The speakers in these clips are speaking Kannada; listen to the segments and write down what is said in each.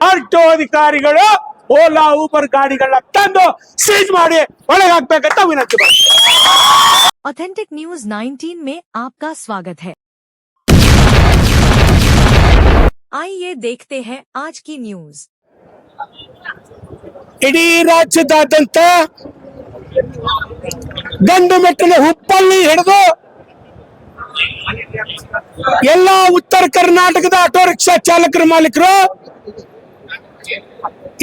ಆಟೋ ಅಧಿಕಾರಿಗಳು ಓಲಾ ಊಬರ್ ಗಾಡಿಗಳನ್ನ ತಂದು ಸೀಜ್ ಮಾಡಿ ಒಳಗೆ ಹಾಕ್ಬೇಕಂತ ವಿನಂತಿ ಮಾಡ್ತೀನಿ। ऑथेंटिक न्यूज 19 में आपका स्वागत है। आइए देखते हैं आज की न्यूज। ಇಡೀ ರಾಜ್ಯದಾದ್ಯಂತ ಗಂಡು ಮೆಟ್ಟಿನ ಹುಬ್ಬಳ್ಳಿ ಹಿಡಿದು ಎಲ್ಲ ಉತ್ತರ ಕರ್ನಾಟಕದ ಆಟೋ ರಿಕ್ಷಾ ಚಾಲಕರ ಮಾಲೀಕರು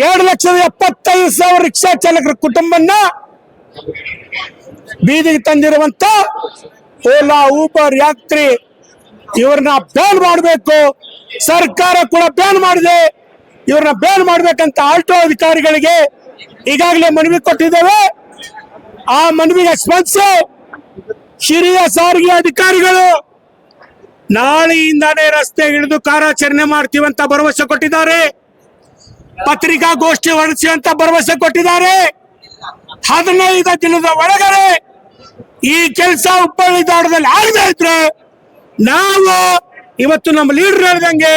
2,75,000 ರಿಕ್ಷಾ ಚಾಲಕರ ಕುಟುಂಬನ್ನ ಬೀದಿಗೆ ತಂದಿರುವಂತ ಓಲಾ ಊಬರ್ ಯಾತ್ರಿ ಇವ್ರನ್ನ ಬ್ಯಾನ್ ಮಾಡಬೇಕು, ಸರ್ಕಾರ ಕೂಡ ಬ್ಯಾನ್ ಮಾಡಿದೆ, ಇವ್ರನ್ನ ಬ್ಯಾನ್ ಮಾಡ್ಬೇಕಂತ ಆಟೋ ಅಧಿಕಾರಿಗಳಿಗೆ ಈಗಾಗಲೇ ಮನವಿ ಕೊಟ್ಟಿದ್ದೇವೆ। ಆ ಮನವಿಗೆ ಸ್ಪಂದಿಸಿ ಹಿರಿಯ ಸಾರಿಗೆ ಅಧಿಕಾರಿಗಳು ನಾಳೆಯಿಂದಾನೇ ರಸ್ತೆ ಇಳಿದು ಕಾರ್ಯಾಚರಣೆ ಮಾಡ್ತೀವಂತ ಭರವಸೆ ಕೊಟ್ಟಿದ್ದಾರೆ, ಪತ್ರಿಕಾಗೋಷ್ಠಿ ಹೊರಡಿಸಿ ಅಂತ ಭರವಸೆ ಕೊಟ್ಟಿದ್ದಾರೆ। 15 ದಿನದ ಒಳಗಡೆ ಈ ಕೆಲಸ ಹುಬ್ಬಳ್ಳಿ ಧಾರವಾಡದಲ್ಲಿ ಆಗದೆ ಇದ್ರೆ ನಾವು ಇವತ್ತು ನಮ್ಮ ಲೀಡರ್ ಹೇಳಿದಂಗೆ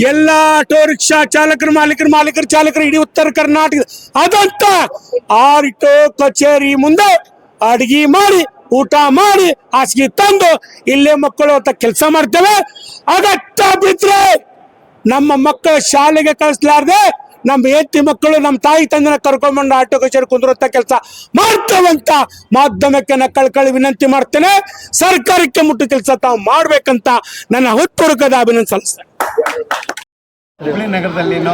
ಎಲ್ಲ ಆಟೋ ರಿಕ್ಷಾ ಚಾಲಕರು ಮಾಲೀಕರು ಚಾಲಕರು ಇಡೀ ಉತ್ತರ ಕರ್ನಾಟಕ ಅದಂತ ಆಟೋ ಕಚೇರಿ ಮುಂದೆ ಅಡಿಗೆ ಮಾಡಿ ಊಟ ಮಾಡಿ ಹಾಸಿಗೆ ತಂದು ಇಲ್ಲೇ ಮಕ್ಕಳು ಅಂತ ಕೆಲಸ ಮಾಡ್ತೇವೆ। ಅಗತ್ಯ ಬಿದ್ರೆ ನಮ್ಮ ಮಕ್ಕಳ ಶಾಲೆಗೆ ಕಳಿಸ್ಲಾರ್ದೆ ನಮ್ಮ ಹೆಂಡತಿ ಮಕ್ಕಳು ನಮ್ಮ ತಾಯಿ ತಂದೆನ ಕರ್ಕೊಂಡ್ಬಂದು ಆಟೋ ಕಚೇರಿ ಕುಂದ್ರಂತ ಕೆಲಸ ಮಾಡ್ತೇವಂತ ಮಾಧ್ಯಮಕ್ಕೆ ನಾ ಕಳ್ಕಳಿ ವಿನಂತಿ ಮಾಡ್ತೇನೆ। ಸರ್ಕಾರಕ್ಕೆ ಮುಟ್ಟು ಕೆಲಸ ತಾವು ಮಾಡ್ಬೇಕಂತ ನನ್ನ ಹೃತ್ಪೂರ್ವಕದ ಅಭಿನಂದನೆ ಸಲ್ಲಿಸ್ತೇನೆ। ಹುಬ್ಬಳ್ಳಿ ನಗರದಲ್ಲಿನೂ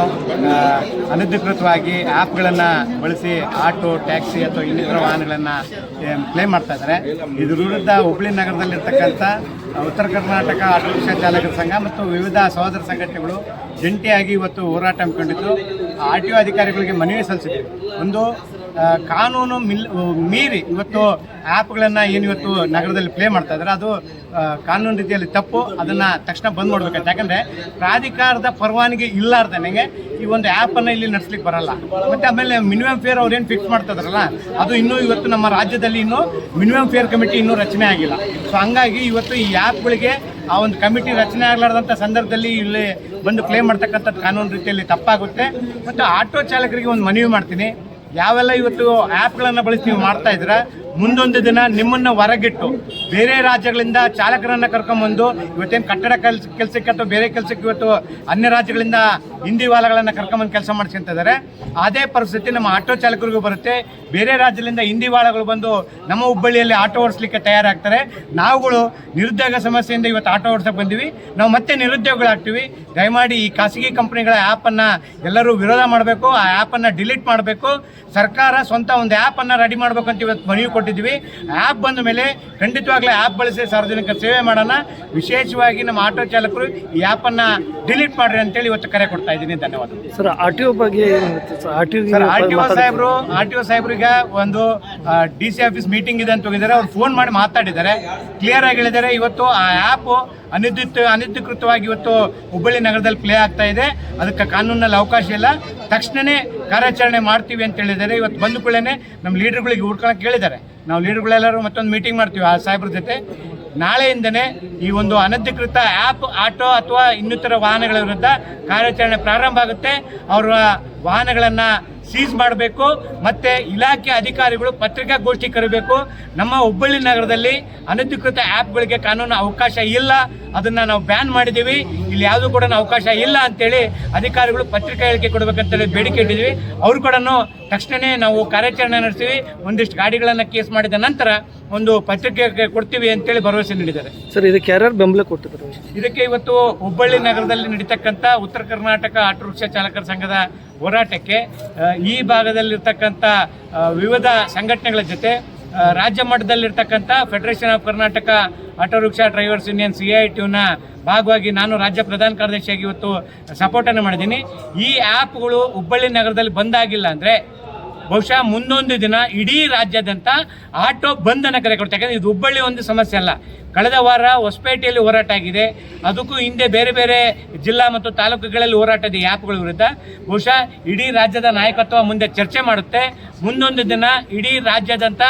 ಅನಧಿಕೃತವಾಗಿ ಆ್ಯಪ್ಗಳನ್ನು ಬಳಸಿ ಆಟೋ ಟ್ಯಾಕ್ಸಿ ಅಥವಾ ಇನ್ನಿತರ ವಾಹನಗಳನ್ನು ಕ್ಲೇಮ್ ಮಾಡ್ತಾ ಇದ್ದಾರೆ। ಇದ್ರ ವಿರುದ್ಧ ಹುಬ್ಬಳ್ಳಿ ನಗರದಲ್ಲಿರ್ತಕ್ಕಂಥ ಉತ್ತರ ಕರ್ನಾಟಕ ಆಟೋ ರಿಕ್ಷಾ ಚಾಲಕರ ಸಂಘ ಮತ್ತು ವಿವಿಧ ಸಹೋದರ ಸಂಘಟನೆಗಳು ಜಂಟಿಯಾಗಿ ಇವತ್ತು ಹೋರಾಟ ಹಮ್ಮಿಕೊಂಡಿದ್ದು ಆರ್ ಟಿ ಒ ಅಧಿಕಾರಿಗಳಿಗೆ ಮನವಿ ಸಲ್ಲಿಸಿದ್ದೀವಿ। ಒಂದು ಕಾನೂನು ಮೀರಿ ಇವತ್ತು ಆ್ಯಪ್ಗಳನ್ನು ಏನು ಇವತ್ತು ನಗರದಲ್ಲಿ ಪ್ಲೇ ಮಾಡ್ತಾ ಇದ್ದಾರೆ ಅದು ಕಾನೂನು ರೀತಿಯಲ್ಲಿ ತಪ್ಪು, ಅದನ್ನು ತಕ್ಷಣ ಬಂದ್ ಮಾಡಬೇಕಂತ। ಯಾಕಂದರೆ ಪ್ರಾಧಿಕಾರದ ಪರವಾನಗಿ ಇಲ್ಲಾರ್ದನೆಗೆ ಈ ಒಂದು ಆ್ಯಪನ್ನು ಇಲ್ಲಿ ನಡೆಸ್ಲಿಕ್ಕೆ ಬರಲ್ಲ। ಮತ್ತು ಆಮೇಲೆ ಮಿನಿಮಮ್ ಫೇರ್ ಅವ್ರೇನು ಫಿಕ್ಸ್ ಮಾಡ್ತಾ ಇದ್ದಾರಲ್ಲ ಅದು ಇನ್ನೂ ಇವತ್ತು ನಮ್ಮ ರಾಜ್ಯದಲ್ಲಿ ಇನ್ನೂ ಮಿನಿಮಮ್ ಫೇರ್ ಕಮಿಟಿ ಇನ್ನೂ ರಚನೆ ಆಗಿಲ್ಲ। ಸೊ ಹಂಗಾಗಿ ಇವತ್ತು ಈ ಆ್ಯಪ್ಗಳಿಗೆ ಆ ಒಂದು ಕಮಿಟಿ ರಚನೆ ಆಗಲಾರ್ದಂಥ ಸಂದರ್ಭದಲ್ಲಿ ಇಲ್ಲಿ ಬಂದು ಕ್ಲೇಮ್ ಮಾಡ್ತಕ್ಕಂಥದ್ದು ಕಾನೂನು ರೀತಿಯಲ್ಲಿ ತಪ್ಪಾಗುತ್ತೆ। ಮತ್ತು ಆಟೋ ಚಾಲಕರಿಗೆ ಒಂದು ಮನವಿ ಮಾಡ್ತೀನಿ, ಯಾವೆಲ್ಲ ಇವತ್ತು ಆ್ಯಪ್ಗಳನ್ನು ಬಳಸಿ ನೀವು ಮಾಡ್ತಾ ಇದ್ದೀರಾ, ಮುಂದೊಂದು ದಿನ ನಿಮ್ಮನ್ನು ಹೊರಗಿಟ್ಟು ಬೇರೆ ರಾಜ್ಯಗಳಿಂದ ಚಾಲಕರನ್ನು ಕರ್ಕೊಂಬಂದು ಇವತ್ತೇನು ಕಟ್ಟಡ ಕೆಲಸಕ್ಕೆ ಅಥವಾ ಬೇರೆ ಕೆಲಸಕ್ಕೆ ಇವತ್ತು ಅನ್ಯ ರಾಜ್ಯಗಳಿಂದ ಹಿಂದಿ ವಾಲಗಳನ್ನು ಕರ್ಕೊಂಬಂದು ಕೆಲಸ ಮಾಡ್ಕೊಂತ ಇದ್ದಾರೆ। ಅದೇ ಪರಿಸ್ಥಿತಿ ನಮ್ಮ ಆಟೋ ಚಾಲಕರಿಗೂ ಬರುತ್ತೆ। ಬೇರೆ ರಾಜ್ಯದಿಂದ ಹಿಂದಿ ವಾಲಗಳು ಬಂದು ನಮ್ಮ ಹುಬ್ಬಳ್ಳಿಯಲ್ಲಿ ಆಟೋ ಓಡಿಸ್ಲಿಕ್ಕೆ ತಯಾರಾಗ್ತಾರೆ। ನಾವುಗಳು ನಿರುದ್ಯೋಗ ಸಮಸ್ಯೆಯಿಂದ ಇವತ್ತು ಆಟೋ ಓಡಿಸೋಕೆ ಬಂದಿವಿ, ನಾವು ಮತ್ತೆ ನಿರುದ್ಯೋಗಿಗಳಾಗ್ತೀವಿ। ದಯಮಾಡಿ ಈ ಖಾಸಗಿ ಕಂಪ್ನಿಗಳ ಆ್ಯಪನ್ನು ಎಲ್ಲರೂ ವಿರೋಧ ಮಾಡಬೇಕು, ಆ ಆ್ಯಪನ್ನು ಡಿಲೀಟ್ ಮಾಡಬೇಕು। ಸರ್ಕಾರ ಸ್ವಂತ ಒಂದು ಆ್ಯಪನ್ನು ರೆಡಿ ಮಾಡಬೇಕಂತ ಇವತ್ತು ಮನವಿ ಕೊಟ್ಟಿದ್ದೀವಿ। ಆ್ಯಪ್ ಬಂದ ಮೇಲೆ ಖಂಡಿತವಾಗ್ಲೂ ಆ್ಯಪ್ ಬಳಸಿ ಸಾರ್ವಜನಿಕ ಸೇವೆ ಮಾಡೋಣ। ವಿಶೇಷವಾಗಿ ನಮ್ಮ ಆಟೋ ಚಾಲಕರು ಈ ಆ್ಯಪನ್ನು ಡಿಲೀಟ್ ಮಾಡ್ರಿ ಅಂತೇಳಿ ಇವತ್ತು ಕರೆ ಕೊಡ್ತಾ ಇದ್ದೀನಿ। ಧನ್ಯವಾದಗಳು ಸರ್। ಆರ್ ಟಿ ಒ ಬಗ್ಗೆ ಆರ್ ಟಿ ಒ ಸಾಹೇಬ್ರಿಗೆ ಒಂದು DC ಆಫೀಸ್ ಮೀಟಿಂಗ್ ಇದೆ ಅಂತ ಹೋಗಿದ್ದಾರೆ, ಅವ್ರು ಫೋನ್ ಮಾಡಿ ಮಾತಾಡಿದ್ದಾರೆ, ಕ್ಲಿಯರ್ ಆಗಿ ಹೇಳಿದ್ದಾರೆ ಇವತ್ತು ಆ ಆ್ಯಪು ಅನಧಿಕೃತವಾಗಿ ಇವತ್ತು ಹುಬ್ಬಳ್ಳಿ ನಗರದಲ್ಲಿ ಪ್ಲೇ ಆಗ್ತಾ ಇದೆ, ಅದಕ್ಕೆ ಕಾನೂನಲ್ಲಿ ಅವಕಾಶ ಇಲ್ಲ, ತಕ್ಷಣವೇ ಕಾರ್ಯಾಚರಣೆ ಮಾಡ್ತೀವಿ ಅಂತ ಹೇಳಿದ್ದಾರೆ। ಇವತ್ತು ಬಂದ ಕೂಡಲೇ ನಮ್ಮ ಲೀಡರ್ಗಳಿಗೆ ಹುಡ್ಕೊಳಕ್ಕೆ ಹೇಳಿದ್ದಾರೆ, ನಾವು ಲೀಡರ್ಗಳೆಲ್ಲರೂ ಮತ್ತೊಂದು ಮೀಟಿಂಗ್ ಮಾಡ್ತೀವಿ ಆ ಸಾಹೇಬ್ರ ಜೊತೆ। ನಾಳೆಯಿಂದನೇ ಈ ಒಂದು ಅನಧಿಕೃತ ಆ್ಯಪ್ ಆಟೋ ಅಥವಾ ಇನ್ನಿತರ ವಾಹನಗಳ ವಿರುದ್ಧ ಕಾರ್ಯಾಚರಣೆ ಪ್ರಾರಂಭ ಆಗುತ್ತೆ। ಅವರ ವಾಹನಗಳನ್ನು ಸೀಸ್ ಮಾಡಬೇಕು, ಮತ್ತು ಇಲಾಖೆ ಅಧಿಕಾರಿಗಳು ಪತ್ರಿಕಾಗೋಷ್ಠಿ ಕರೆಯಬೇಕು। ನಮ್ಮ ಹುಬ್ಬಳ್ಳಿ ನಗರದಲ್ಲಿ ಅನಧಿಕೃತ ಆ್ಯಪ್ಗಳಿಗೆ ಕಾನೂನು ಅವಕಾಶ ಇಲ್ಲ, ಅದನ್ನು ನಾವು ಬ್ಯಾನ್ ಮಾಡಿದ್ದೀವಿ, ಇಲ್ಲಿ ಯಾವುದೂ ಕೂಡ ಅವಕಾಶ ಇಲ್ಲ ಅಂತೇಳಿ ಅಧಿಕಾರಿಗಳು ಪತ್ರಿಕಾ ಹೇಳಿಕೆ ಕೊಡಬೇಕಂತೇಳಿ ಬೇಡಿಕೆ ಇಟ್ಟಿದ್ದೀವಿ। ಅವರು ಕೂಡ ತಕ್ಷಣವೇ ನಾವು ಕಾರ್ಯಾಚರಣೆ ನಡೆಸ್ತೀವಿ, ಒಂದಿಷ್ಟು ಗಾಡಿಗಳನ್ನು ಕೇಸ್ ಮಾಡಿದ ನಂತರ ಒಂದು ಪತ್ರಿಕೆ ಕೊಡ್ತೀವಿ ಅಂತೇಳಿ ಭರವಸೆ ನೀಡಿದ್ದಾರೆ। ಸರ್, ಇದಕ್ಕೆ ಯಾರ್ಯಾರು ಬೆಂಬಲ ಕೊಟ್ಟಿದ್ದಾರೆ? ಇದಕ್ಕೆ ಇವತ್ತು ಹುಬ್ಬಳ್ಳಿ ನಗರದಲ್ಲಿ ನಡೀತಕ್ಕಂಥ ಉತ್ತರ ಕರ್ನಾಟಕ ಆಟೋ ರಿಕ್ಷಾ ಚಾಲಕರ ಸಂಘದ ಹೋರಾಟಕ್ಕೆ ಈ ಭಾಗದಲ್ಲಿರ್ತಕ್ಕಂಥ ವಿವಿಧ ಸಂಘಟನೆಗಳ ಜೊತೆ ರಾಜ್ಯ ಮಟ್ಟದಲ್ಲಿರ್ತಕ್ಕಂಥ federation of Karnataka auto rickshaw drivers union CITUನ ಭಾಗವಾಗಿ ನಾನು ರಾಜ್ಯ ಪ್ರಧಾನ ಕಾರ್ಯದರ್ಶಿಯಾಗಿ ಇವತ್ತು ಸಪೋರ್ಟನ್ನು ಮಾಡಿದ್ದೀನಿ। ಈ ಆ್ಯಪ್ಗಳು ಹುಬ್ಬಳ್ಳಿ ನಗರದಲ್ಲಿ ಬಂದಾಗಿಲ್ಲ ಅಂದರೆ ಬಹುಶಃ ಮುಂದೊಂದು ದಿನ ಇಡೀ ರಾಜ್ಯಾದ್ಯಂತ ಆಟೋ ಬಂಧನ ಕರೆ ಕೊಡ್ತಾರೆ. ಯಾಕಂದರೆ ಇದು ಹುಬ್ಬಳ್ಳಿ ಒಂದು ಸಮಸ್ಯೆ ಅಲ್ಲ. ಕಳೆದ ವಾರ ಹೊಸಪೇಟೆಯಲ್ಲಿ ಹೋರಾಟ ಆಗಿದೆ, ಅದಕ್ಕೂ ಹಿಂದೆ ಬೇರೆ ಬೇರೆ ಜಿಲ್ಲಾ ಮತ್ತು ತಾಲೂಕುಗಳಲ್ಲಿ ಹೋರಾಟ ಇದೆ ಈ ಆ್ಯಪ್ಗಳ ವಿರುದ್ಧ. ಬಹುಶಃ ಇಡೀ ರಾಜ್ಯದ ನಾಯಕತ್ವ ಮುಂದೆ ಚರ್ಚೆ ಮಾಡುತ್ತೆ. ಮುಂದೊಂದು ದಿನ ಇಡೀ ರಾಜ್ಯಾದ್ಯಂತ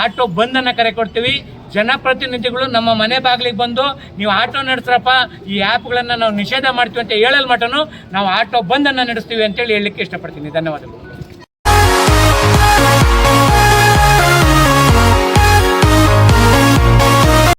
ಆಟೋ ಬಂಧನ ಕರೆ ಕೊಡ್ತೀವಿ. ಜನಪ್ರತಿನಿಧಿಗಳು ನಮ್ಮ ಮನೆ ಬಾಗಿಲಿಗೆ ಬಂದು ನೀವು ಆಟೋ ನಡೆಸ್ರಪ್ಪ, ಈ ಆ್ಯಪ್ಗಳನ್ನು ನಾವು ನಿಷೇಧ ಮಾಡ್ತೀವಿ ಅಂತ ಹೇಳಲ್ ಮಟನು ನಾವು ಆಟೋ ಬಂಧನ ನಡೆಸ್ತೀವಿ ಅಂತೇಳಿ ಹೇಳಲಿಕ್ಕೆ ಇಷ್ಟಪಡ್ತೀನಿ. ಧನ್ಯವಾದಗಳು.